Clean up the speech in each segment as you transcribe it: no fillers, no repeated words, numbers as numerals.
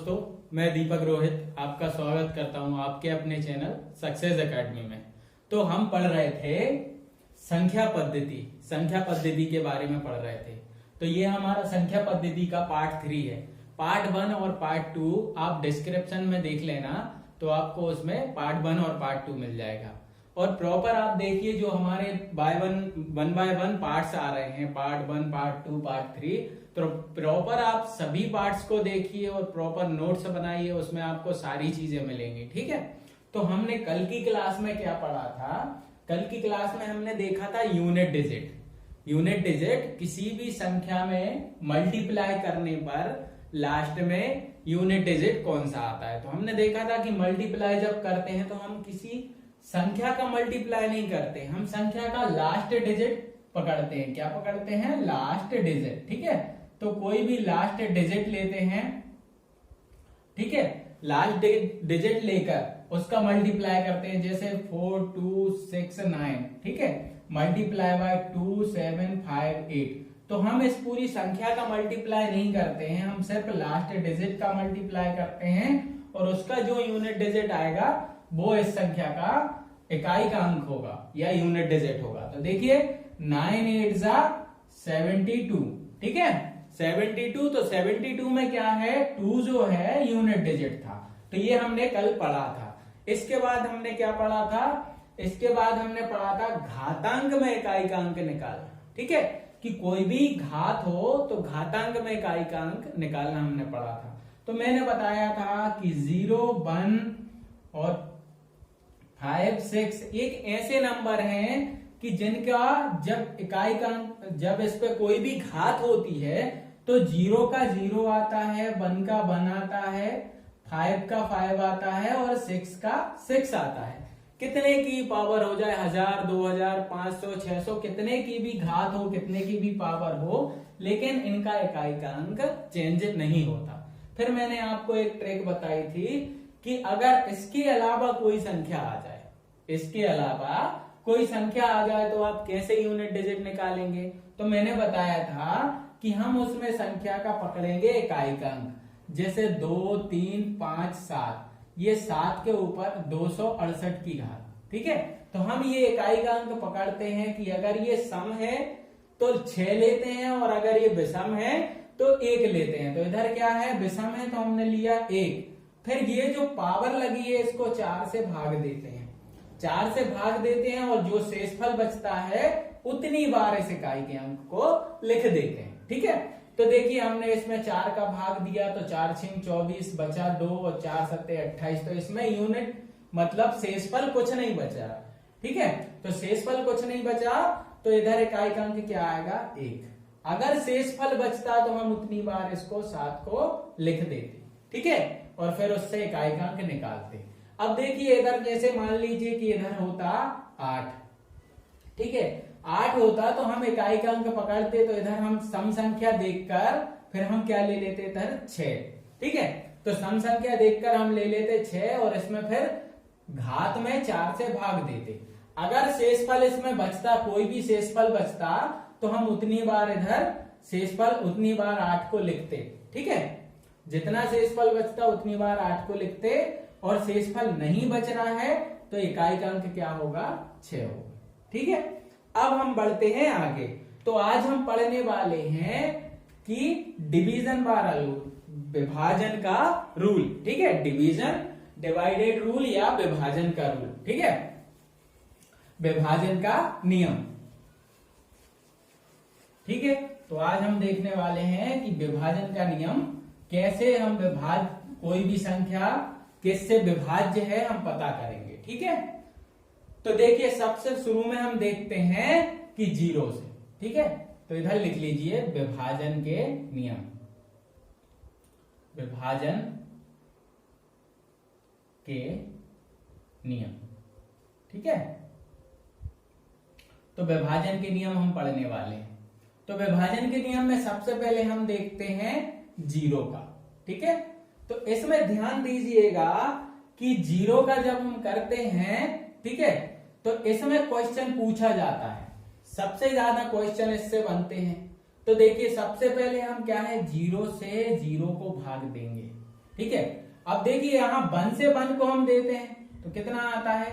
दोस्तों, मैं दीपक रोहित आपका स्वागत करता हूं आपके अपने चैनल सक्सेस एकेडमी में। तो हम पढ़ रहे थे संख्या पद्धति के बारे में पढ़ रहे थे। तो ये हमारा संख्या पद्धति का पार्ट 3 है। पार्ट 1 और पार्ट 2 आप डिस्क्रिप्शन में देख लेना, तो आपको उसमें पार्ट 1 और पार्ट 2 मिल जाएगा। और प्रॉपर आप देखिए जो हमारे वन बाय वन पार्ट्स आ रहे हैं, पार्ट 1, पार्ट 2, पार्ट 3, तो प्रॉपर आप सभी पार्ट्स को देखिए और प्रॉपर नोट्स बनाइए, उसमें आपको सारी चीजें मिलेंगी। ठीक है। तो हमने कल की क्लास में क्या पढ़ा था? कल की क्लास में हमने देखा था यूनिट डिजिट किसी भी संख्या में मल्टीप्लाई करने पर लास्ट में यूनिट डिजिट कौन सा आता है। तो हमने देखा था कि मल्टीप्लाई जब करते हैं तो हम किसी संख्या का मल्टीप्लाई नहीं करते, हम संख्या का लास्ट डिजिट पकड़ते हैं। क्या पकड़ते हैं? Last digit. ठीक है। तो कोई भी लास्ट डिजिट लेते हैं, ठीक है, लास्ट डिजिट लेकर उसका मल्टीप्लाई करते हैं, जैसे 4, 2, 6, 9, ठीक है, मल्टीप्लाई बाय 2, 7, 5, 8। तो हम इस पूरी संख्या का मल्टीप्लाई नहीं करते हैं, हम सिर्फ लास्ट डिजिट का मल्टीप्लाई करते हैं और उसका जो यूनिट डिजिट आएगा वो इस संख्या का इकाई का अंक होगा या यूनिट डिजिट होगा। तो देखिए 9 8 72, ठीक है, 72। तो 72 में क्या है? 2 जो है यूनिट डिजिट था। तो ये हमने कल पढ़ा था। इसके बाद हमने क्या पढ़ा था? इसके बाद हमने पढ़ा था घातांक में इकाई का अंक निकालना। ठीक है, कि कोई भी घात हो तो घातांक में इकाई का अंक निकालना हमने पढ़ा था। तो मैंने बताया था कि 0, 1 और 5, 6 एक ऐसे नंबर हैं कि जिनका जब इकाई का अंक, जब इस पे कोई भी घात होती है तो 0 का 0 आता है, 1 का 1 आता है, 5 का 5 आता है और 6 का 6 आता है। कितने की पावर हो जाए, 1000, 2000, 500, 600, कितने की भी घात हो, कितने की भी पावर हो, लेकिन इनका इकाई का अंक चेंज नहीं होता। फिर मैंने आपको एक ट्रिक बताई थी कि अगर इसके अलावा कोई संख्या आ जाए, इसके अलावा कोई संख्या आ जाए तो आप कैसे यूनिट डिजिट निकालेंगे। तो मैंने बताया था कि हम उसमें संख्या का पकड़ेंगे इकाई का अंक, जैसे 2, 3, 5, 7, ये 7 के ऊपर 268 की घात। ठीक है। तो हम ये इकाई का अंक पकड़ते हैं कि अगर ये सम है तो 6 लेते हैं और अगर ये विषम है तो 1 लेते हैं। तो इधर क्या है? विषम है तो हमने लिया 1। फिर ये जो पावर लगी है इसको 4 से भाग देते हैं, 4 से भाग देते हैं और जो शेषफल बचता है उतनी बार इस इकाई के अंक को लिख देते हैं। ठीक है। तो देखिए हमने इसमें 4 का भाग दिया तो 4 6 24, बचा 2 और 4 7 28। तो इसमें यूनिट मतलब शेषफल कुछ नहीं बचा। ठीक है। तो शेषफल कुछ नहीं बचा तो इधर इकाई का अंक क्या आएगा? 1। अगर शेषफल बचता तो हम उतनी बार इसको 7 को लिख देते। ठीक है। और फिर उससे इकाई का अंक निकालते। अब देखिए इधर जैसे मान लीजिए कि इधर होता 8, ठीक है, 8 होता तो हम इकाई का अंक पकड़ते, तो इधर हम सम संख्या देखकर फिर हम क्या ले लेते? इधर 6। ठीक है। तो सम संख्या देखकर हम ले लेते 6 और इसमें फिर घात में 4 से भाग देते। अगर शेषफल इसमें बचता, कोई भी शेषफल बचता, तो हम उतनी बार इधर शेषफल उतनी बार 8 को लिखते। ठीक है। जितना शेषफल बचता उतनी बार 8 को लिखते और शेषफल नहीं बच रहा है तो इकाई का अंक क्या होगा? 6 होगा। ठीक है। अब हम बढ़ते हैं आगे। तो आज हम पढ़ने वाले हैं कि डिवीजन बाय रूल, विभाजन का रूल। ठीक है। डिवीजन, डिवाइडेड रूल या विभाजन का रूल। ठीक है, विभाजन का नियम। ठीक है। तो आज हम देखने वाले हैं कि विभाजन का नियम कैसे हम कोई भी संख्या किससे विभाज्य है हम पता करेंगे। ठीक है। तो देखिए सबसे शुरू में हम देखते हैं कि 0 से। ठीक है। तो इधर लिख लीजिए विभाजन के नियम, विभाजन के नियम। ठीक है। तो विभाजन के नियम हम पढ़ने वाले हैं। तो विभाजन के नियम में सबसे पहले हम देखते हैं 0 का। ठीक है। तो इसमें ध्यान दीजिएगा कि 0 का जब हम करते हैं, ठीक है, तो इसमें क्वेश्चन पूछा जाता है, सबसे ज्यादा क्वेश्चन इससे बनते हैं। तो देखिए सबसे पहले हम क्या है 0 से 0 को भाग देंगे। ठीक है। अब देखिए यहाँ 1 से 1 को हम देते हैं तो कितना आता है,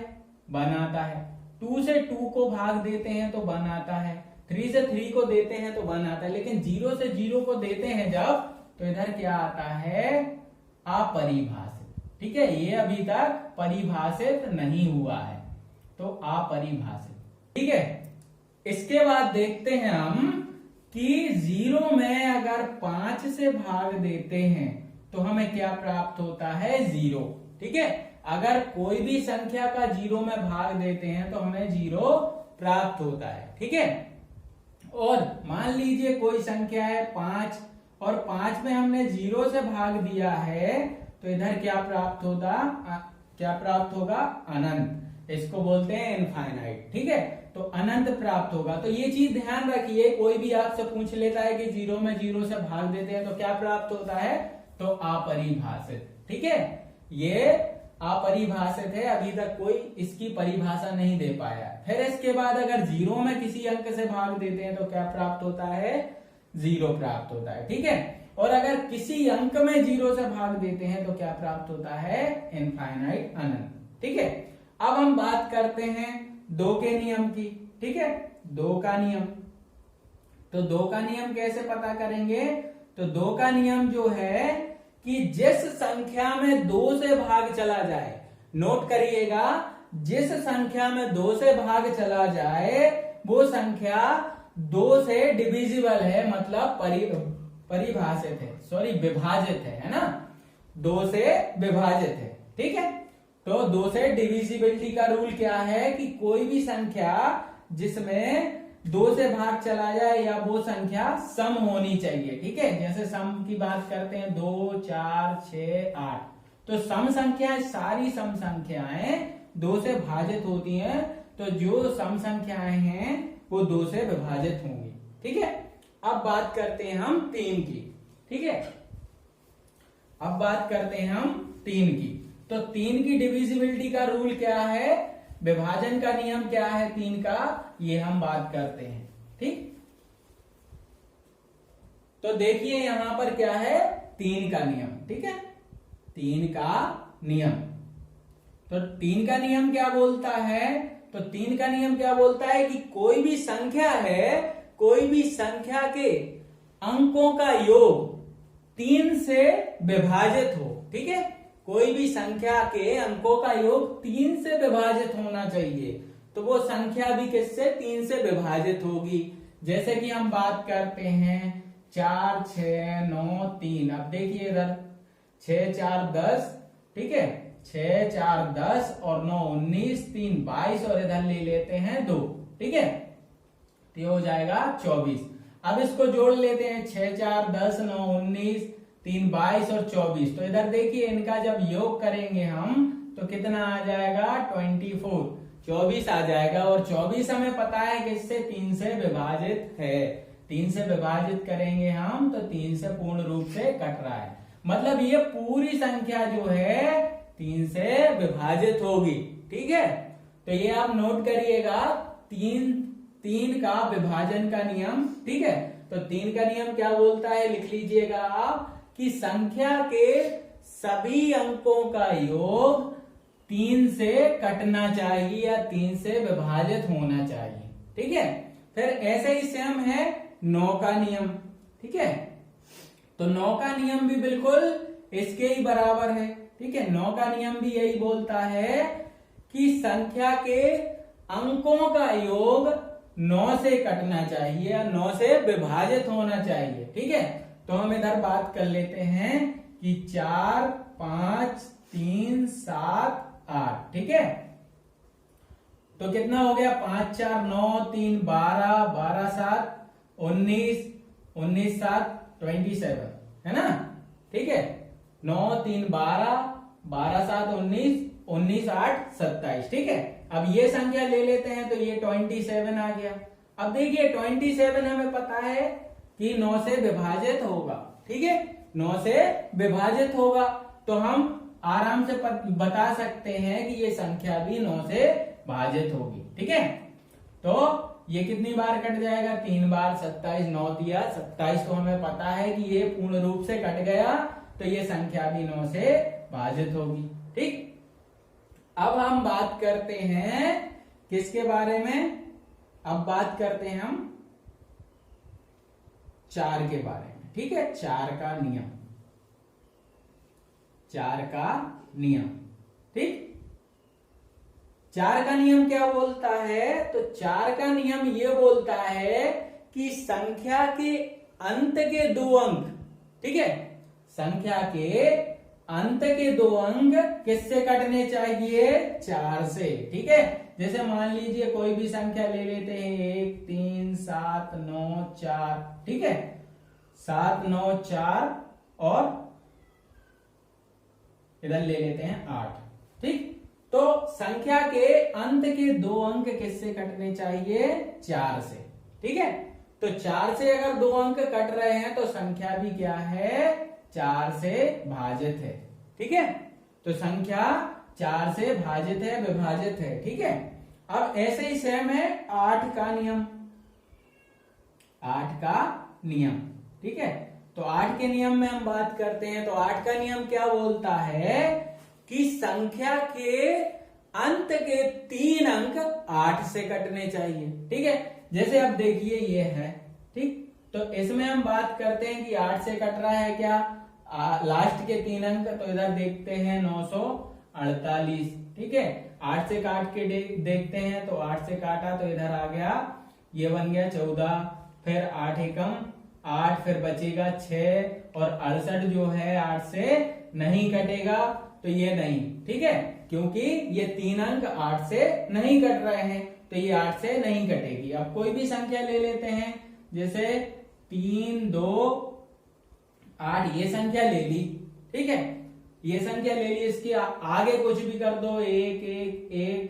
1 आता है। 2 से 2 को भाग देते हैं तो 1 आता है। 3 से 3 को देते हैं तो 1 आता है। लेकिन 0 से 0 को देते हैं जब, तो इधर क्या आता है, अपरिभाषित। ठीक है, ये अभी तक परिभाषित नहीं हुआ है, तो अपरिभाषित। ठीक है, इसके बाद देखते हैं हम कि 0 में अगर 5 से भाग देते हैं तो हमें क्या प्राप्त होता है, 0। ठीक है, अगर कोई भी संख्या का 0 में भाग देते हैं तो हमें 0 प्राप्त होता है। ठीक है, और मान लीजिए कोई संख्या है 5 और 5 में हमने 0 से भाग दिया है तो इधर क्या प्राप्त होगा, अनंत। इसको बोलते हैं इनफाइनाइट। ठीक है, तो अनंत प्राप्त होगा। तो ये चीज ध्यान रखिए, कोई भी आपसे पूछ लेता है कि 0 में 0 से भाग देते हैं तो क्या प्राप्त होता है, तो अपरिभाषित। ठीक है, ये अपरिभाषित है, अभी तक कोई इसकी परिभाषा नहीं दे पाया। फिर इसके बाद अगर 0 में किसी अंक से भाग देते हैं तो क्या प्राप्त होता है, 0 प्राप्त होता है। ठीक है, और अगर किसी अंक में 0 से भाग देते हैं तो क्या प्राप्त होता है, इनफाइनाइट, अनंत। ठीक है, अब हम बात करते हैं 2 के नियम की। ठीक है, 2 का नियम, तो 2 का नियम कैसे पता करेंगे, तो 2 का नियम जो है कि जिस संख्या में 2 से भाग चला जाए, नोट करिएगा, जिस संख्या में 2 से भाग चला जाए वो संख्या 2 से डिविजिबल है, मतलब परिभाषित है, सॉरी विभाजित है ना, 2 से विभाजित है। ठीक है, तो 2 से डिविजिबिलिटी का रूल क्या है कि कोई भी संख्या जिसमें 2 से भाग चला जाए या वो संख्या सम होनी चाहिए। ठीक है, जैसे सम की बात करते हैं 2, 4, 6, 8, तो सम संख्याएं, सारी सम संख्याएं 2 से भाजित होती हैं, तो जो सम संख्याएं हैं वो 2 से विभाजित होंगी। ठीक है, अब बात करते हैं हम 3 की। ठीक है, अब बात करते हैं हम 3 की। तो 3 की डिविजिबिलिटी का रूल क्या है, विभाजन का नियम क्या है 3 का, ये हम बात करते हैं। ठीक, तो देखिए यहां पर क्या है, 3 का नियम। ठीक है, 3 का नियम, तो 3 का नियम क्या बोलता है, तो 3 का नियम क्या बोलता है कि कोई भी संख्या है, कोई भी संख्या के अंकों का योग 3 से विभाजित हो। ठीक है, कोई भी संख्या के अंकों का योग 3 से विभाजित होना चाहिए, तो वो संख्या भी किससे, 3 से विभाजित होगी। जैसे कि हम बात करते हैं 4, 6, 9, 3। अब देखिए इधर 6, 4, 10। ठीक है, 6, 4, 10 और 9, 19, 3, 22 और इधर ले लेते हैं 2। ठीक है, तो ये हो जाएगा 24। अब इसको जोड़ लेते हैं 6, 4, 10, 9, 19, 3, 22 और 24। तो इधर देखिए इनका जब योग करेंगे हम तो कितना आ जाएगा, 24, 24 आ जाएगा। और 24 हमें पता है कि इससे 3 से विभाजित है, 3 से विभाजित करेंगे हम तो 3 से पूर्ण रूप से कट रहा है, मतलब ये पूरी संख्या जो है 3 से विभाजित होगी। ठीक है, तो ये आप नोट करिएगा, 3 का विभाजन का नियम। ठीक है, तो 3 का नियम क्या बोलता है, लिख लीजिएगा आप कि संख्या के सभी अंकों का योग 3 से कटना चाहिए या 3 से विभाजित होना चाहिए। ठीक है, फिर ऐसे ही सेम है 9 का नियम। ठीक है, तो 9 का नियम भी बिल्कुल इसके ही बराबर है। ठीक है, 9 का नियम भी यही बोलता है कि संख्या के अंकों का योग 9 से कटना चाहिए या 9 से विभाजित होना चाहिए। ठीक है, तो हम इधर बात कर लेते हैं कि 4, 5, 3, 7, 8। ठीक है, तो कितना हो गया, 5, 4, 9, 3, 12, 12, 7, 19, 19, 7, 27 है ना। ठीक है, 9, 3, 12, 12, 7, 19, 19, 8, 27। ठीक है, अब ये संख्या ले लेते हैं तो ये 27 आ गया। अब देखिए 27 हमें पता है कि 9 से विभाजित होगा। ठीक है, 9 से विभाजित होगा, तो हम आराम से बता सकते हैं कि ये संख्या भी 9 से भाजित होगी। ठीक है, तो ये कितनी बार कट जाएगा, 3 बार। 27, 9 दिया 27, तो हमें पता है कि ये पूर्ण रूप से कट गया, तो ये संख्या भी 9 से भाजित होगी। ठीक, अब हम बात करते हैं किसके बारे में, अब बात करते हैं हम 4 के बारे में। ठीक है, 4 का नियम, 4 का नियम। ठीक, 4 का नियम क्या बोलता है, तो 4 का नियम ये बोलता है कि संख्या के अंत के 2 अंक, ठीक है, संख्या के अंत के 2 अंक किससे कटने चाहिए, 4 से। ठीक है, जैसे मान लीजिए कोई भी संख्या ले लेते हैं 1 3 7 9 4, ठीक है, 7 9 4 और इधर ले लेते हैं 8। ठीक, तो संख्या के अंत के 2 अंक किससे कटने चाहिए, 4 से। ठीक है, तो 4 से अगर 2 अंक कट रहे हैं तो संख्या भी क्या है, 4 से भाजित है। ठीक है, तो संख्या 4 से भाजित है, विभाजित है। ठीक है, अब ऐसे ही सेम है 8 का नियम, 8 का नियम। ठीक है, तो 8 के नियम में हम बात करते हैं, तो 8 का नियम क्या बोलता है कि संख्या के अंत के 3 अंक 8 से कटने चाहिए। ठीक है, जैसे अब देखिए ये है, ठीक, तो इसमें हम बात करते हैं कि 8 से कट रहा है क्या, लास्ट के 3 अंक, तो इधर देखते हैं 948। ठीक है, 8 से काट के देखते हैं, तो 8 से काटा तो इधर आ गया, ये बन गया 14, फिर 8 एकम 8, फिर बचेगा 6 और 68 जो है 8 से नहीं कटेगा, तो ये नहीं। ठीक है, क्योंकि ये 3 अंक 8 से नहीं कट रहे हैं, तो ये 8 से नहीं कटेगी। अब कोई भी संख्या ले लेते हैं, जैसे 3 2 8, ये संख्या ले ली। ठीक है, ये संख्या ले ली, इसके आगे कुछ भी कर दो, 1 1 1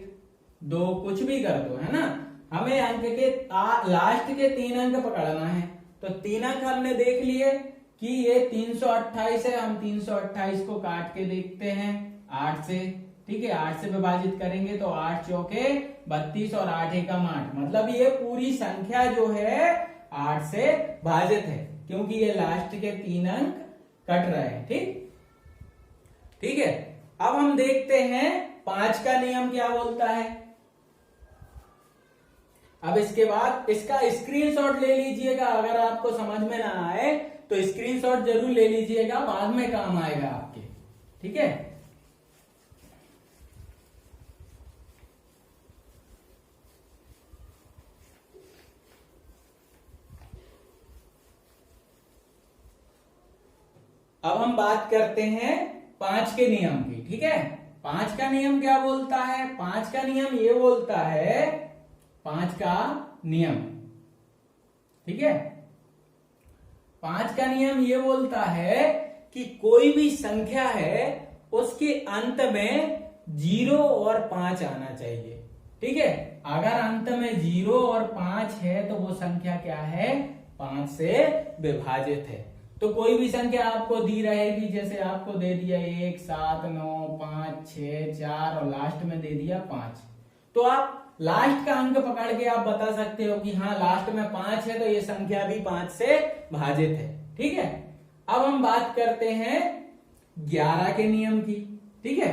2 कुछ भी कर दो, है ना। हमें अंक के लास्ट के 3 अंक पकड़ना है, तो 3 अंक हमने देख लिए कि ये 328 है, हम 328 को काट के देखते हैं 8 से। ठीक है, 8 से विभाजित करेंगे तो 8 चौके 32 और 8 एकम 8, मतलब ये पूरी संख्या जो है 8 से भाजित है, क्योंकि ये लास्ट के 3 अंक कट रहे हैं। ठीक, ठीक है, अब हम देखते हैं 5 का नियम क्या बोलता है। अब इसके बाद इसका स्क्रीनशॉट ले लीजिएगा, अगर आपको समझ में ना आए तो स्क्रीनशॉट जरूर ले लीजिएगा, बाद में काम आएगा आपके। ठीक है, अब हम बात करते हैं 5 के नियम की। ठीक है, 5 का नियम क्या बोलता है, 5 का नियम ये बोलता है, 5 का नियम, ठीक है, 5 का नियम ये बोलता है कि कोई भी संख्या है उसके अंत में 0 और 5 आना चाहिए। ठीक है, अगर अंत में 0 और 5 है तो वो संख्या क्या है, 5 से विभाजित है। तो कोई भी संख्या आपको दी रहेगी, जैसे आपको दे दिया 1 7 9 5 6 4 और लास्ट में दे दिया 5, तो आप लास्ट का अंक पकड़ के आप बता सकते हो कि हाँ लास्ट में 5 है, तो ये संख्या भी 5 से भाजित है। ठीक है, अब हम बात करते हैं 11 के नियम की। ठीक है,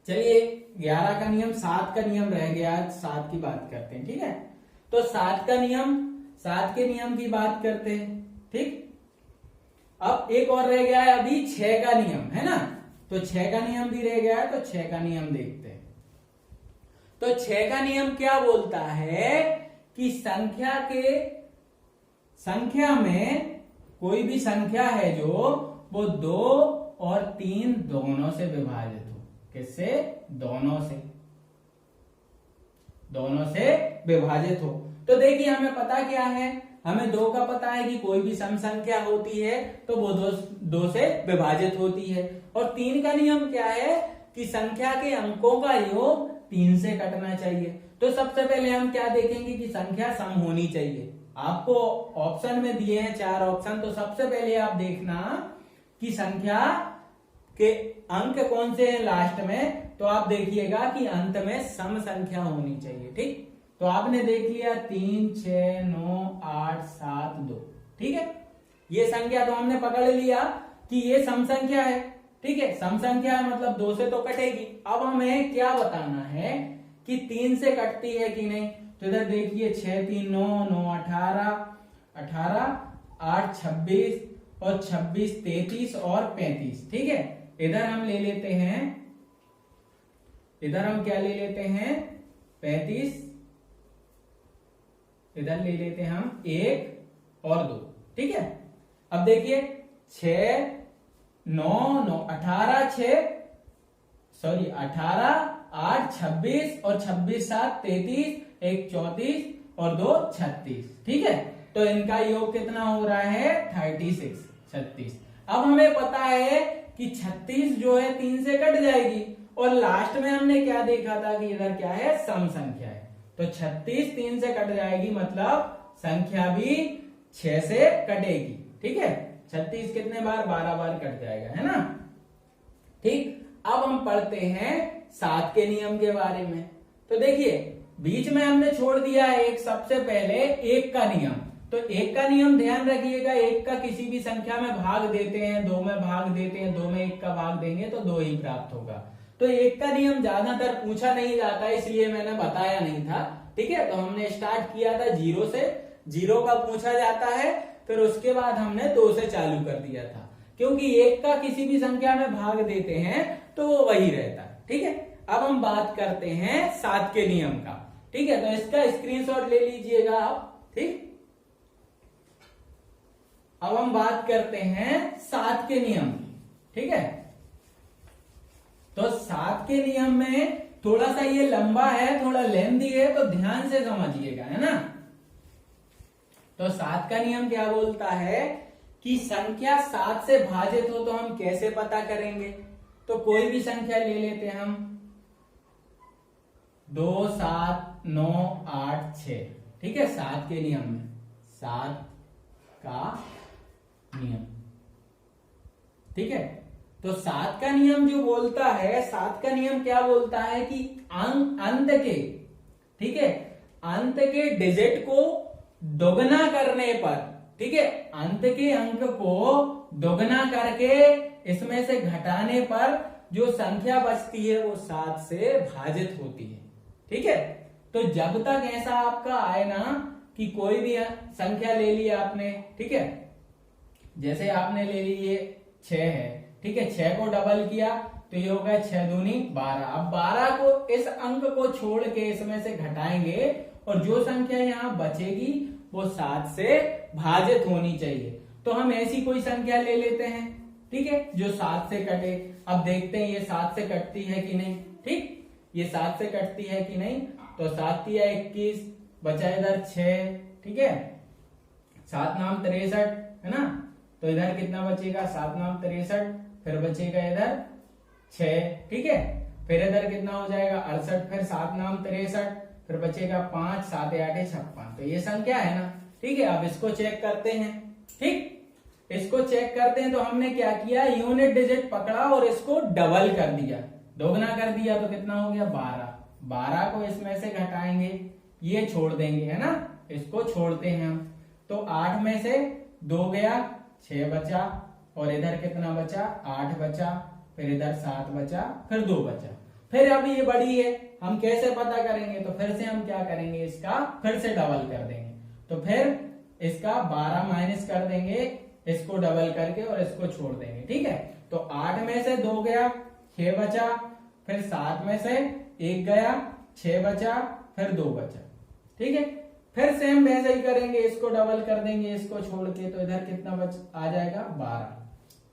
चलिए 11 का नियम, 7 का नियम रह गया, 7 की बात करते हैं। ठीक है, तो 7 का नियम, 7 के नियम की बात करते हैं। ठीक, अब एक और रह गया है अभी 6 का नियम, है ना, तो 6 का नियम भी रह गया है, तो 6 का नियम देखते हैं। तो 6 का नियम क्या बोलता है कि संख्या में कोई भी संख्या है जो वो 2 और 3 दोनों से विभाजित हो। किससे, दोनों से विभाजित हो। तो देखिए हमें पता क्या है, हमें 2 का पता है कि कोई भी सम संख्या होती है तो वो 2 से विभाजित होती है। और 3 का नियम क्या है कि संख्या के अंकों का योग 3 से कटना चाहिए। तो सबसे पहले हम क्या देखेंगे कि संख्या सम होनी चाहिए। आपको ऑप्शन में दिए हैं 4 ऑप्शन, तो सबसे पहले आप देखना कि संख्या के अंक कौन से हैं लास्ट में, तो आप देखिएगा कि अंत में सम संख्या होनी चाहिए। ठीक, तो आपने देख लिया 3 6 9 8 7 2। ठीक है, ये संख्या तो हमने पकड़ लिया, कि ये सम संख्या है, ठीक है, सम संख्या है मतलब 2 से तो कटेगी। अब हमें क्या बताना है कि 3 से कटती है कि नहीं। तो इधर देखिए 6 3 9 9 18 18 8 26 और 26 33 और 35, ठीक है। इधर हम ले लेते हैं, इधर हम क्या ले लेते हैं 35, इधर ले लेते हैं हम 1 और 2, ठीक है। अब देखिए 6 9 9 18 6 सॉरी 18 8 26 और 26 7 33 1 34 और 2 36, ठीक है। तो इनका योग कितना हो रहा है 36 36। अब हमें पता है कि 36 जो है 3 से कट जाएगी और लास्ट में हमने क्या देखा था कि इधर क्या है सम संख्या है। तो 36 3 से कट जाएगी मतलब संख्या भी 6 से कटेगी, ठीक है। 36 कितने बार 12 बार कट जाएगा, है ना। ठीक, अब हम पढ़ते हैं 7 के नियम के बारे में। तो देखिए बीच में हमने छोड़ दिया है एक, सबसे पहले 1 का नियम। तो 1 का नियम ध्यान रखिएगा, 1 का किसी भी संख्या में भाग देते हैं, 2 में भाग देते हैं, 2 में 1 का भाग देंगे तो 2 ही प्राप्त होगा। तो 1 का नियम ज्यादातर पूछा नहीं जाता है, इसलिए मैंने बताया नहीं था, ठीक है। तो हमने स्टार्ट किया था 0 से, 0 का पूछा जाता है, फिर उसके बाद हमने 2 से चालू कर दिया था, क्योंकि 1 का किसी भी संख्या में भाग देते हैं तो वो वही रहता है, ठीक है। अब हम बात करते हैं 7 के नियम का, ठीक है। तो इसका स्क्रीनशॉट ले लीजिएगा आप, ठीक। अब हम बात करते हैं 7 के नियम की, ठीक है। तो 7 के नियम में थोड़ा सा ये लंबा है, थोड़ा लेंथी है, तो ध्यान से समझिएगा, है ना। तो 7 का नियम क्या बोलता है कि संख्या 7 से भाजित हो तो हम कैसे पता करेंगे। तो कोई भी संख्या ले लेते हैं हम, 2 7 9 8 6, ठीक है। 7 के नियम में 7 का नियम, ठीक है। तो 7 का नियम जो बोलता है, 7 का नियम क्या बोलता है कि अंत के, ठीक है, अंत के डिजिट को दोगुना करने पर, ठीक है, अंत के अंक को दोगुना करके इसमें से घटाने पर जो संख्या बचती है वो 7 से भाजित होती है, ठीक है। तो जब तक ऐसा आपका आए ना कि कोई भी संख्या ले ली आपने, ठीक है, जैसे आपने ले ली ये 6 है, ठीक है, 6 को डबल किया तो ये होगा 6 दूनी 12। अब 12 को, इस अंक को छोड़ के इसमें से घटाएंगे और जो संख्या यहाँ बचेगी वो 7 से भाजित होनी चाहिए। तो हम ऐसी कोई संख्या ले लेते हैं, ठीक है, जो 7 से कटे। अब देखते हैं ये 7 से कटती है कि नहीं, ठीक, ये 7 से कटती है कि नहीं। तो 7 या 21, बचा इधर 6, ठीक है, 7 नाम 63, है ना। तो इधर कितना बचेगा 7 नाम 63, फिर बचेगा इधर 6, ठीक है, फिर इधर कितना हो जाएगा 68, फिर 7 नाम 63, फिर बचेगा 5, 7 8 56। तो ये संख्या है ना, ठीक है। अब इसको चेक करते हैं, ठीक, इसको चेक करते हैं। तो हमने क्या किया, यूनिट डिजिट पकड़ा और इसको डबल कर दिया, दोगुना कर दिया, तो कितना हो गया 12। 12 को इसमें से घटाएंगे, ये छोड़ देंगे, है ना, इसको छोड़ते हैं हम। तो 8 में से 2 गया, 6 बचा, और इधर कितना बचा 8 बचा, फिर इधर 7 बचा, फिर 2 बचा। फिर अब ये बड़ी है, हम कैसे पता करेंगे। तो फिर से हम क्या करेंगे, इसका फिर से डबल कर देंगे। तो फिर इसका 12 माइनस कर देंगे, इसको डबल करके, और इसको छोड़ देंगे, ठीक है। तो 8 में से 2 गया, 6 बचा, फिर 7 में से 1 गया, 6 बचा, फिर 2 बचा, ठीक है। फिर सेम वैसे ही करेंगे, इसको डबल कर देंगे, इसको छोड़ के, तो इधर कितना बच आ जाएगा 12,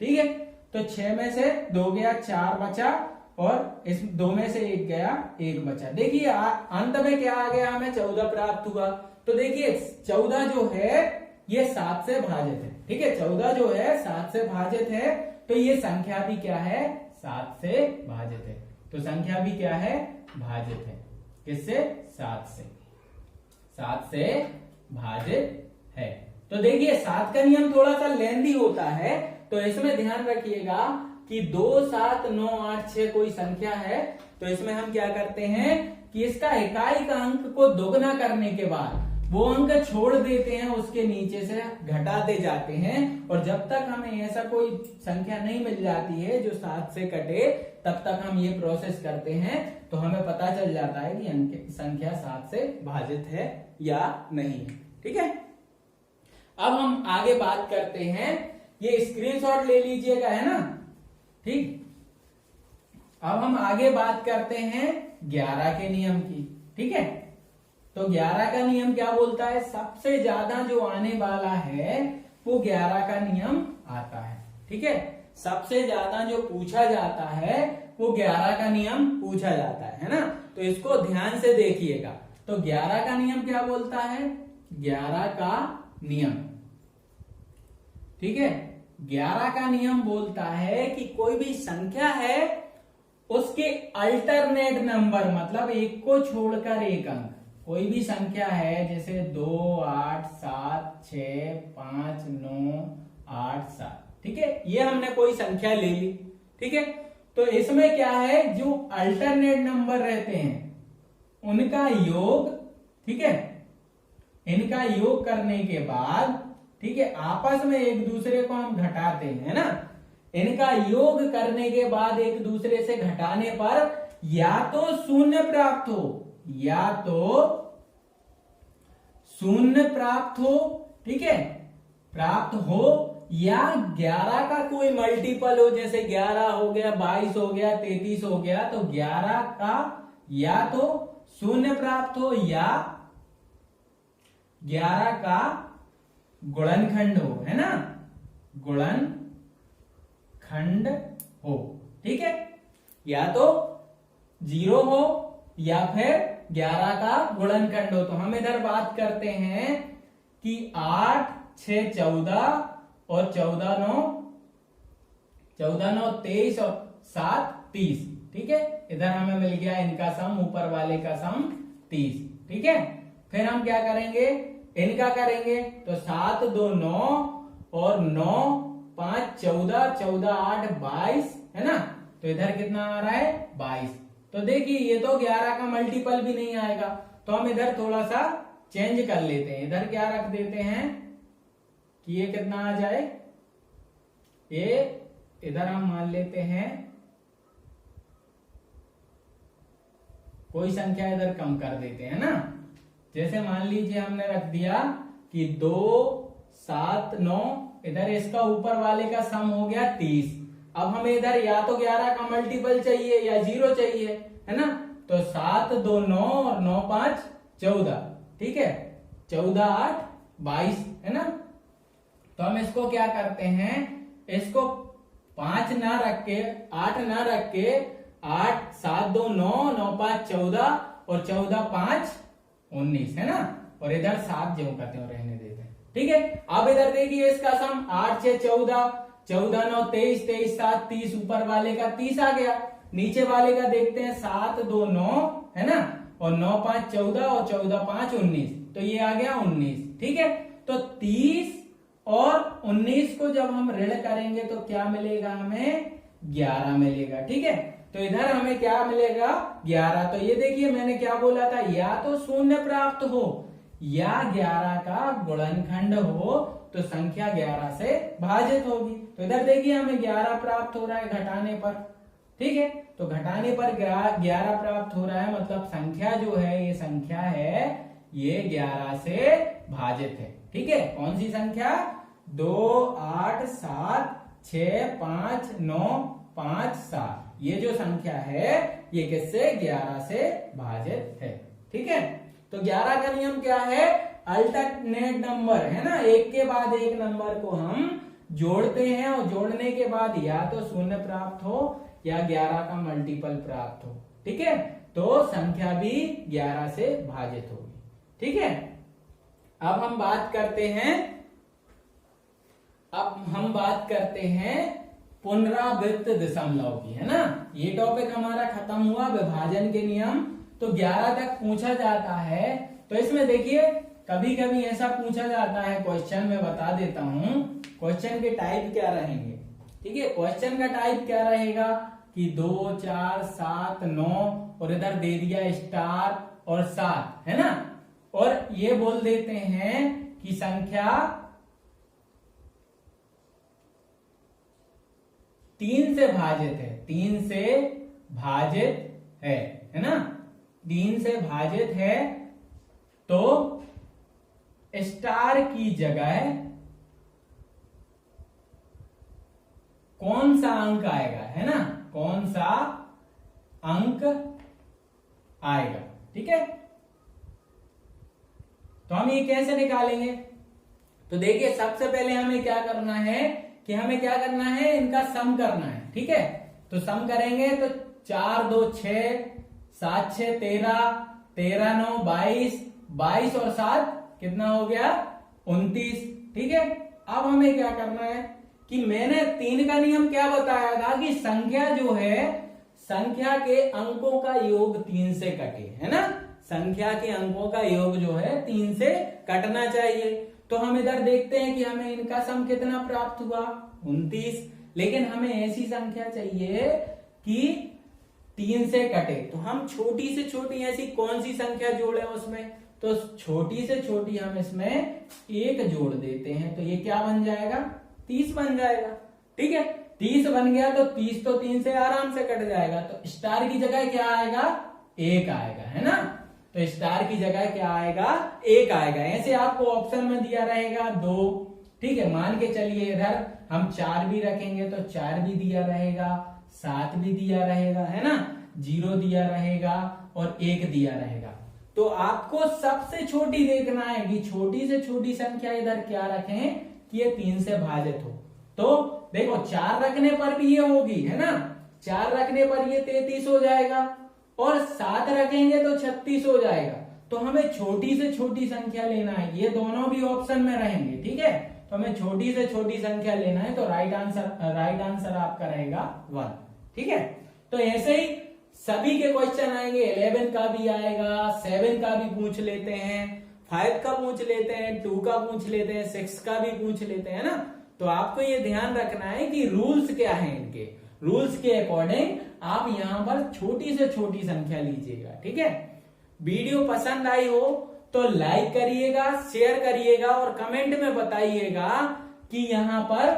ठीक है। तो 6 में से 2 गया, 4 बचा, और इस 2 में से 1 गया, 1 बचा। देखिए अंत में क्या आ गया, हमें 14 प्राप्त हुआ। तो देखिए 14 जो है ये 7 से भाजित है, ठीक है, 14 जो है 7 से भाजित है। तो ये संख्या भी क्या है 7 से भाजित है। तो संख्या भी क्या है भाजित है, किससे 7 से, 7 से भाजित है। तो देखिए 7 का नियम थोड़ा सा लेंथी होता है, तो इसमें ध्यान रखिएगा कि 2 7 9 8 6 कोई संख्या है, तो इसमें हम क्या करते हैं कि इसका इकाई का अंक को दोगुना करने के बाद वो अंक छोड़ देते हैं, उसके नीचे से घटाते जाते हैं, और जब तक हमें ऐसा कोई संख्या नहीं मिल जाती है जो 7 से कटे, तब तक हम ये प्रोसेस करते हैं, तो हमें पता चल जाता है कि संख्या 7 से भाजित है या नहीं। ठीक है, अब हम आगे बात करते हैं, ये स्क्रीनशॉट ले लीजिएगा, है ना। ठीक, अब हम आगे बात करते हैं 11 के नियम की। ठीक है, तो 11 का नियम क्या बोलता है, सबसे ज्यादा जो आने वाला है वो 11 का नियम आता है। ठीक है, सबसे ज्यादा जो पूछा जाता है वो 11 का नियम पूछा जाता है ना। तो इसको ध्यान से देखिएगा। तो 11 का नियम क्या बोलता है, 11 का नियम, ठीक है, 11 का नियम बोलता है कि कोई भी संख्या है उसके अल्टरनेट नंबर, मतलब एक को छोड़कर एक अंक, कोई भी संख्या है जैसे 2, 8, 7, 6, 5, 9, 8, 7, ठीक है, ये हमने कोई संख्या ले ली। ठीक है, तो इसमें क्या है, जो अल्टरनेट नंबर रहते हैं उनका योग, ठीक है, इनका योग करने के बाद, ठीक है, आपस में एक दूसरे को हम घटाते हैं ना, इनका योग करने के बाद एक दूसरे से घटाने पर या तो शून्य प्राप्त हो, या तो शून्य प्राप्त हो, ठीक है, प्राप्त हो, या 11 का कोई मल्टीपल हो, जैसे 11 हो गया, 22 हो गया, 33 हो गया, तो 11 का या तो शून्य प्राप्त हो या 11 का गुणनखंड हो, है ना, गुणनखंड हो। ठीक है, या तो 0 हो या फिर 11 का गुणनखंड हो। तो हम इधर बात करते हैं कि 8, 6, 14 और 14, 9 23 और 7 30। ठीक है, इधर हमें मिल गया इनका सम, ऊपर वाले का सम 30। ठीक है, फिर हम क्या करेंगे, इनका करेंगे, तो 7, 2, 9 और 9, 5, 14, 14, 8, 22, है ना। तो इधर कितना आ रहा है, 22। तो देखिए ये तो 11 का मल्टीपल भी नहीं आएगा, तो हम इधर थोड़ा सा चेंज कर लेते हैं, इधर क्या रख देते हैं कि ये कितना आ जाए, ये इधर हम मान लेते हैं कोई संख्या इधर कम कर देते हैं ना, जैसे मान लीजिए हमने रख दिया कि 2, 7, 9, इधर इसका ऊपर वाले का सम हो गया 30। अब हमें इधर या तो 11 का मल्टीपल चाहिए या 0 चाहिए, है ना। तो 7, 2, 9 और 9, 5, 14, ठीक है, 14, 8, 22, है ना। तो हम इसको क्या करते हैं, इसको 5 ना रख के, 8 ना रख के, 8, 7, 2, 9, 9, 5, 14 और 14, 5, 19, है ना, और इधर 7 जो करते हैं रहने देते हैं। ठीक है, अब इधर देखिए इसका सम 8, 6, 14, 14, 9, 23, 23, 7, 30, ऊपर वाले का 30 आ गया, नीचे वाले का देखते हैं 7, 2, 9, है ना, और 9, 5, 14 और 14, 5, 19, तो ये आ गया 19। ठीक है, तो 30 और 19 को जब हम ऋण करेंगे तो क्या मिलेगा, हमें 11 मिलेगा। ठीक है, तो इधर हमें क्या मिलेगा, 11। तो ये देखिए मैंने क्या बोला था, या तो शून्य प्राप्त हो या 11 का गुणनखंड हो, तो संख्या 11 से भाजित होगी। तो इधर देखिए हमें 11 प्राप्त हो रहा है घटाने पर। ठीक है, तो घटाने पर 11 प्राप्त हो रहा है, मतलब संख्या जो है, ये संख्या है, ये 11 से भाजित है। ठीक है, कौन सी संख्या, 2, 8, 7, 6, 5, 9, 5, 7, ये जो संख्या है ये किससे, 11 से भाजित है। ठीक है, तो 11 का नियम क्या है, अल्टरनेट नंबर, है ना, एक के बाद एक नंबर को हम जोड़ते हैं, और जोड़ने के बाद या तो शून्य प्राप्त हो या 11 का मल्टीपल प्राप्त हो। ठीक है, तो संख्या भी 11 से भाजित होगी। ठीक है, अब हम बात करते हैं पुनरावृत्त दशमलव की, है ना। ये टॉपिक हमारा खत्म हुआ, विभाजन के नियम। तो 11 तक पूछा जाता है। तो इसमें देखिए कभी कभी ऐसा पूछा जाता है क्वेश्चन, में बता देता हूं क्वेश्चन के टाइप क्या रहेंगे। ठीक है, क्वेश्चन का टाइप क्या रहेगा कि 2, 4, 7, 9 और इधर दे दिया स्टार और 7, है ना, और ये बोल देते हैं कि संख्या 3 से भाजित है, 3 से भाजित है ना, 3 से भाजित है, तो स्टार की जगह कौन सा अंक आएगा, है ना, कौन सा अंक आएगा। ठीक है, तो हम ये कैसे निकालेंगे? तो देखिए सबसे पहले हमें क्या करना है कि हमें क्या करना है, इनका सम करना है। ठीक है, तो सम करेंगे तो 4 2 6, 7 6 13, 13 9 22, 22 और 7 कितना हो गया, 29। ठीक है, अब हमें क्या करना है कि मैंने 3 का नियम क्या बताया था कि संख्या जो है, संख्या के अंकों का योग 3 से कटे, है ना, संख्या के अंकों का योग जो है 3 से कटना चाहिए। तो हम इधर देखते हैं कि हमें इनका सम कितना प्राप्त हुआ, 29। लेकिन हमें ऐसी संख्या चाहिए कि 3 से कटे, तो हम छोटी से छोटी ऐसी कौन सी संख्या जोड़े उसमें, तो छोटी से छोटी हम इसमें 1 जोड़ देते हैं, तो ये क्या बन जाएगा, 30 बन जाएगा। ठीक है, 30 बन गया तो 30 तो 3 से आराम से कट जाएगा, तो स्टार की जगह क्या आएगा, 1 आएगा, है ना, तो स्टार की जगह क्या आएगा, 1 आएगा। ऐसे आपको ऑप्शन में दिया रहेगा 2। ठीक है, मान के चलिए इधर हम 4 भी रखेंगे तो 4 भी दिया रहेगा, 7 भी दिया रहेगा, है ना, 0 दिया रहेगा और 1 दिया रहेगा। तो आपको सबसे छोटी देखना है कि छोटी से छोटी संख्या इधर क्या रखें कि ये 3 से भाजित हो। तो देखो 4 रखने पर भी ये होगी, है ना, 4 रखने पर ये 33 हो जाएगा और 7 रखेंगे तो 36 हो जाएगा। तो हमें छोटी से छोटी संख्या लेना है, ये दोनों भी ऑप्शन में रहेंगे। ठीक है, तो हमें छोटी से छोटी संख्या लेना है, तो राइट आंसर आपका रहेगा 1। ठीक है, तो ऐसे ही सभी के क्वेश्चन आएंगे, 11 का भी आएगा, 7 का भी पूछ लेते हैं, 5 का पूछ लेते हैं, 2 का पूछ लेते हैं, 6 का भी पूछ लेते हैं ना। तो आपको ये ध्यान रखना है कि रूल्स क्या है, इनके रूल्स के अकॉर्डिंग आप यहां पर छोटी से छोटी संख्या लीजिएगा। ठीक है, वीडियो पसंद आई हो तो लाइक करिएगा, शेयर करिएगा और कमेंट में बताइएगा कि यहां पर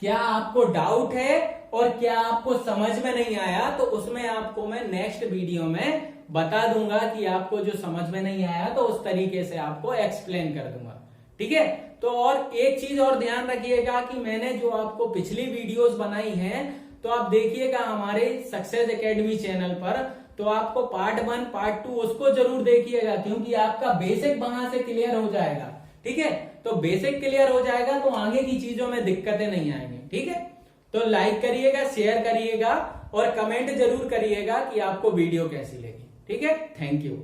क्या आपको डाउट है और क्या आपको समझ में नहीं आया, तो उसमें आपको मैं नेक्स्ट वीडियो में बता दूंगा कि आपको जो समझ में नहीं आया तो उस तरीके से आपको एक्सप्लेन कर दूंगा। ठीक है, तो और एक चीज और ध्यान रखिएगा कि मैंने जो आपको पिछली वीडियोस बनाई हैं तो आप देखिएगा हमारे सक्सेस एकेडमी चैनल पर, तो आपको पार्ट 1 पार्ट 2 उसको जरूर देखिएगा, क्योंकि आपका बेसिक वहां से क्लियर हो जाएगा। ठीक है, तो बेसिक क्लियर हो जाएगा तो आगे की चीजों में दिक्कतें नहीं आएंगी। ठीक है, तो लाइक करिएगा, शेयर करिएगा और कमेंट जरूर करिएगा कि आपको वीडियो कैसी लगी। ठीक है, थैंक यू।